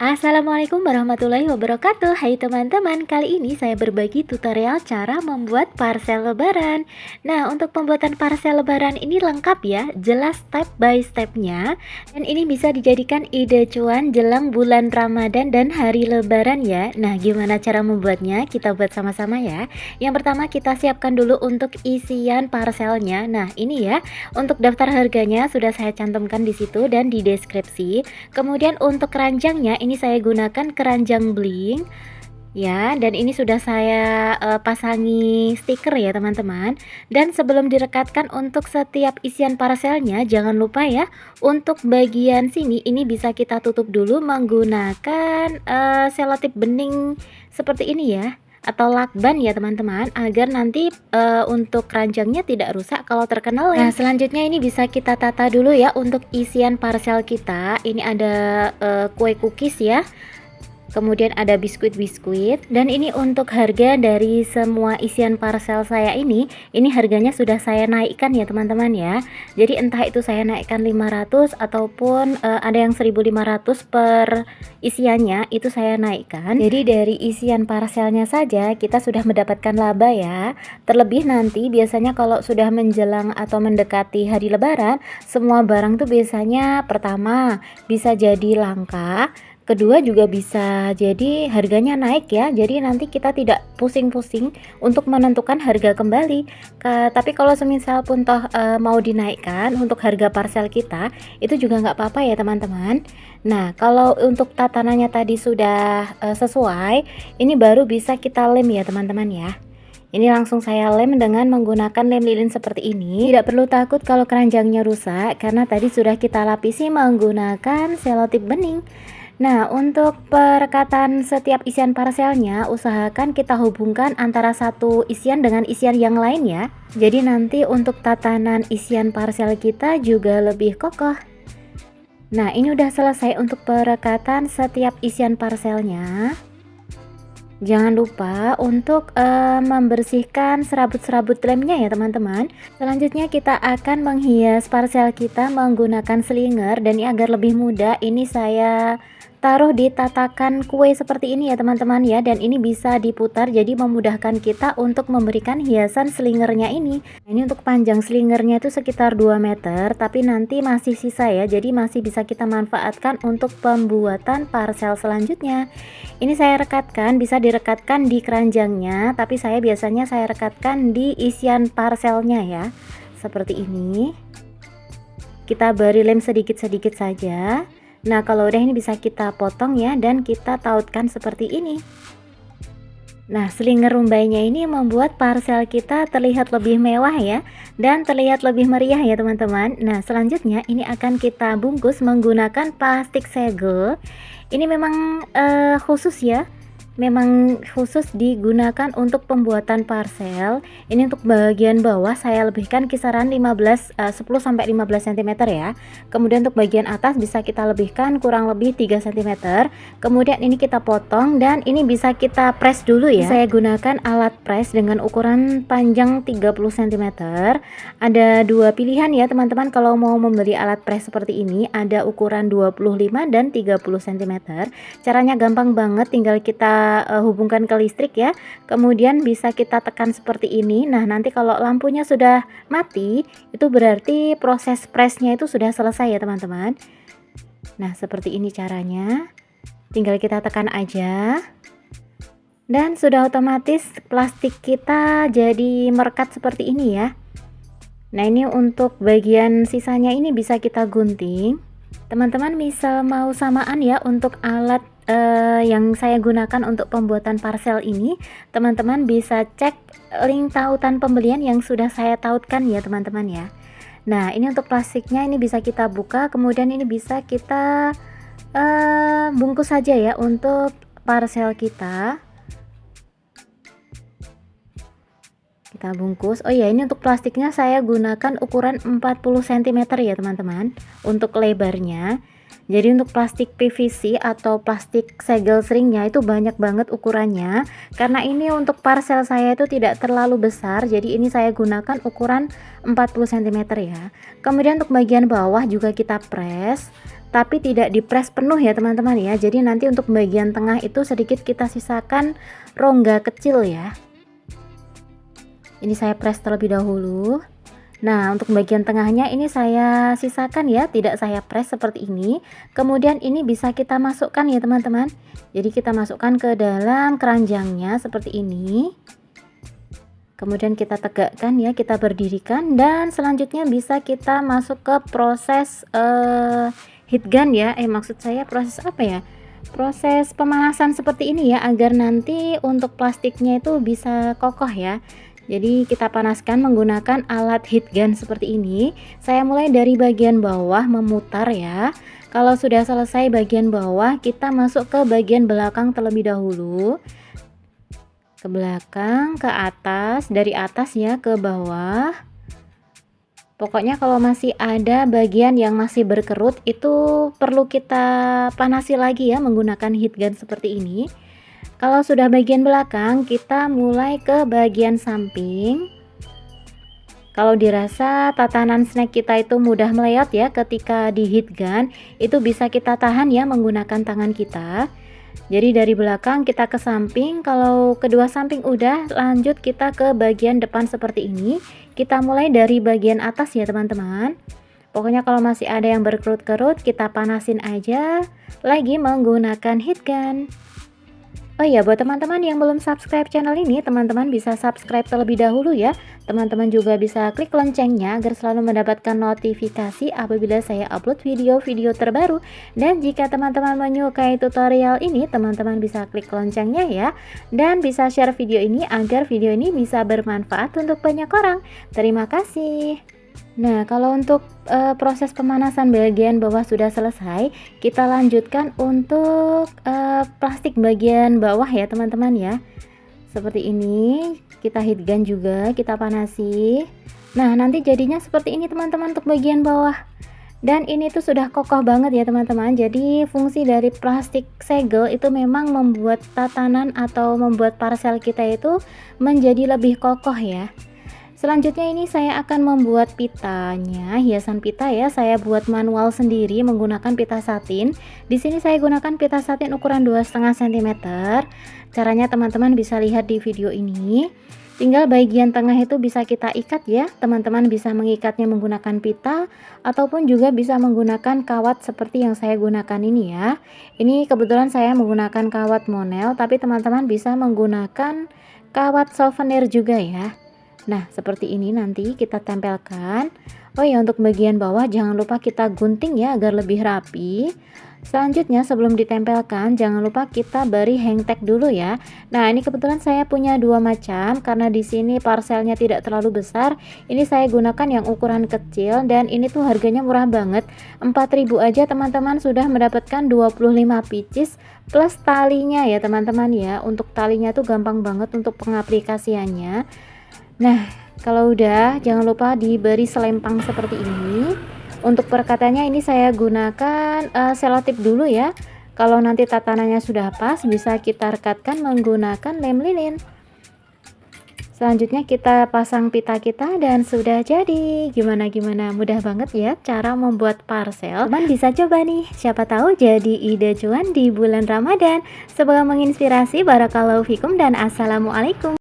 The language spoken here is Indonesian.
Assalamualaikum warahmatullahi wabarakatuh. Hai teman-teman, kali ini saya berbagi tutorial cara membuat parcel lebaran. Nah, untuk pembuatan parcel lebaran ini lengkap ya, jelas step by stepnya. Dan ini bisa dijadikan ide cuan jelang bulan Ramadan dan hari lebaran ya. Nah, gimana cara membuatnya? Kita buat sama-sama ya. Yang pertama kita siapkan dulu untuk isian parcelnya. Nah, ini ya, untuk daftar harganya sudah saya cantumkan di situ dan di deskripsi. Kemudian untuk keranjangnya ini saya gunakan keranjang bling ya, dan ini sudah saya pasangi stiker ya teman-teman. Dan sebelum direkatkan untuk setiap isian parcelnya, jangan lupa ya, untuk bagian sini ini bisa kita tutup dulu menggunakan selotip bening seperti ini ya, atau lakban ya teman-teman, agar nanti untuk keranjangnya tidak rusak kalau terkena lem. Nah, selanjutnya ini bisa kita tata dulu ya untuk isian parcel kita. Ini ada kue cookies ya, kemudian ada biskuit-biskuit, dan ini untuk harga dari semua isian parcel saya ini harganya sudah saya naikkan ya teman-teman ya. Jadi entah itu saya naikkan 500 ataupun ada yang 1500 per isiannya, itu saya naikkan. Jadi dari isian parcelnya saja kita sudah mendapatkan laba ya. Terlebih nanti biasanya kalau sudah menjelang atau mendekati hari lebaran, semua barang tuh biasanya pertama bisa jadi langka, kedua juga bisa jadi harganya naik ya. Jadi nanti kita tidak pusing-pusing untuk menentukan harga kembali. Tapi kalau semisal pun toh mau dinaikkan untuk harga parcel kita, itu juga nggak apa-apa ya teman-teman. Nah, kalau untuk tatanannya tadi sudah sesuai, ini baru bisa kita lem ya teman-teman ya. Ini langsung saya lem dengan menggunakan lem lilin seperti ini. Tidak perlu takut kalau keranjangnya rusak, karena tadi sudah kita lapisi menggunakan selotip bening. Nah, untuk perekatan setiap isian parcelnya, usahakan kita hubungkan antara satu isian dengan isian yang lain ya. Jadi nanti untuk tatanan isian parcel kita juga lebih kokoh. Nah, ini udah selesai untuk perekatan setiap isian parcelnya. Jangan lupa untuk membersihkan serabut-serabut lemnya ya teman-teman. Selanjutnya kita akan menghias parcel kita menggunakan slinger, dan ini agar lebih mudah, ini saya taruh di tatakan kue seperti ini ya teman-teman ya, dan ini bisa diputar jadi memudahkan kita untuk memberikan hiasan slingernya ini. Nah, ini untuk panjang slingernya itu sekitar 2 meter, tapi nanti masih sisa ya, jadi masih bisa kita manfaatkan untuk pembuatan parcel selanjutnya. Ini saya rekatkan, bisa direkatkan di keranjangnya, tapi saya biasanya saya rekatkan di isian parcelnya ya, seperti ini. Kita beri lem sedikit-sedikit saja. Nah, kalau udah ini bisa kita potong ya, dan kita tautkan seperti ini. Nah, slinger rumbainya ini membuat parcel kita terlihat lebih mewah ya, dan terlihat lebih meriah ya teman-teman. Nah, selanjutnya ini akan kita bungkus menggunakan plastik segel. Ini memang khusus ya, memang khusus digunakan untuk pembuatan parcel. Ini untuk bagian bawah saya lebihkan kisaran 10 sampai 15 cm ya. Kemudian untuk bagian atas bisa kita lebihkan kurang lebih 3 cm. Kemudian ini kita potong, dan ini bisa kita press dulu ya. Saya gunakan alat press dengan ukuran panjang 30 cm. Ada dua pilihan ya teman-teman kalau mau membeli alat press seperti ini, ada ukuran 25 dan 30 cm. Caranya gampang banget, tinggal kita hubungkan ke listrik ya, kemudian bisa kita tekan seperti ini. Nah, nanti kalau lampunya sudah mati, itu berarti proses pressnya itu sudah selesai ya teman-teman. Nah, seperti ini caranya, tinggal kita tekan aja, dan sudah otomatis plastik kita jadi merekat seperti ini ya. Nah, ini untuk bagian sisanya ini bisa kita gunting. Teman-teman misal mau samaan ya untuk alat yang saya gunakan untuk pembuatan parcel ini, teman-teman bisa cek link tautan pembelian yang sudah saya tautkan ya teman-teman ya. Nah, ini untuk plastiknya ini bisa kita buka, kemudian ini bisa kita bungkus saja ya untuk parcel kita. Kita bungkus. Oh ya, ini untuk plastiknya saya gunakan ukuran 40 cm ya teman-teman untuk lebarnya. Jadi untuk plastik PVC atau plastik segel seringnya itu banyak banget ukurannya, karena ini untuk parcel saya itu tidak terlalu besar, jadi ini saya gunakan ukuran 40 cm ya. Kemudian untuk bagian bawah juga kita press tapi tidak dipres penuh ya teman-teman ya. Jadi nanti untuk bagian tengah itu sedikit kita sisakan rongga kecil ya. Ini saya press terlebih dahulu. Nah, untuk bagian tengahnya ini saya sisakan ya, tidak saya press seperti ini. Kemudian ini bisa kita masukkan ya teman-teman. Jadi kita masukkan ke dalam keranjangnya seperti ini. Kemudian kita tegakkan ya, kita berdirikan, dan selanjutnya bisa kita masuk ke proses heat gun ya. Maksud saya proses apa ya? Proses pemanasan seperti ini ya, agar nanti untuk plastiknya itu bisa kokoh ya. Jadi kita panaskan menggunakan alat heat gun seperti ini. Saya mulai dari bagian bawah memutar ya. Kalau sudah selesai bagian bawah, kita masuk ke bagian belakang terlebih dahulu. Ke belakang, ke atas, dari atas ya ke bawah. Pokoknya kalau masih ada bagian yang masih berkerut itu perlu kita panasi lagi ya menggunakan heat gun seperti ini. Kalau sudah bagian belakang, kita mulai ke bagian samping. Kalau dirasa tatanan snack kita itu mudah melewat ya ketika di heat gun, itu bisa kita tahan ya menggunakan tangan kita. Jadi dari belakang kita ke samping. Kalau kedua samping udah, lanjut kita ke bagian depan seperti ini. Kita mulai dari bagian atas ya teman-teman. Pokoknya kalau masih ada yang berkerut-kerut, kita panasin aja lagi menggunakan heat gun. Oh iya, buat teman-teman yang belum subscribe channel ini, teman-teman bisa subscribe terlebih dahulu ya. Teman-teman juga bisa klik loncengnya agar selalu mendapatkan notifikasi apabila saya upload video-video terbaru. Dan jika teman-teman menyukai tutorial ini, teman-teman bisa klik loncengnya ya. Dan bisa share video ini agar video ini bisa bermanfaat untuk banyak orang. Terima kasih. Nah, kalau untuk proses pemanasan bagian bawah sudah selesai, kita lanjutkan untuk plastik bagian bawah ya teman-teman ya. Seperti ini, kita heat gun juga, kita panasi. Nah, nanti jadinya seperti ini teman-teman untuk bagian bawah. Dan ini tuh sudah kokoh banget ya teman-teman. Jadi fungsi dari plastik segel itu memang membuat tatanan atau membuat parcel kita itu menjadi lebih kokoh ya. Selanjutnya ini saya akan membuat pitanya, hiasan pita ya. Saya buat manual sendiri menggunakan pita satin. Di sini saya gunakan pita satin ukuran 2,5 cm. Caranya teman-teman bisa lihat di video ini. Tinggal bagian tengah itu bisa kita ikat ya. Teman-teman bisa mengikatnya menggunakan pita ataupun juga bisa menggunakan kawat seperti yang saya gunakan ini ya. Ini kebetulan saya menggunakan kawat monel, tapi teman-teman bisa menggunakan kawat souvenir juga ya. Nah, seperti ini nanti kita tempelkan. Oh ya, untuk bagian bawah jangan lupa kita gunting ya agar lebih rapi. Selanjutnya sebelum ditempelkan jangan lupa kita beri hang tag dulu ya. Nah, ini kebetulan saya punya dua macam karena di sini parcelnya tidak terlalu besar. Ini saya gunakan yang ukuran kecil dan ini tuh harganya murah banget. 4.000 aja teman-teman sudah mendapatkan 25 pieces plus talinya ya teman-teman ya. Untuk talinya tuh gampang banget untuk pengaplikasiannya. Nah, kalau udah jangan lupa diberi selempang seperti ini. Untuk perekatnya ini saya gunakan selotip dulu ya. Kalau nanti tatanannya sudah pas bisa kita rekatkan menggunakan lem lilin. Selanjutnya kita pasang pita kita dan sudah jadi. Gimana mudah banget ya cara membuat parcel. Teman bisa coba nih, siapa tahu jadi ide cuan di bulan Ramadan. Semoga menginspirasi. Barakallahu fikum dan assalamualaikum.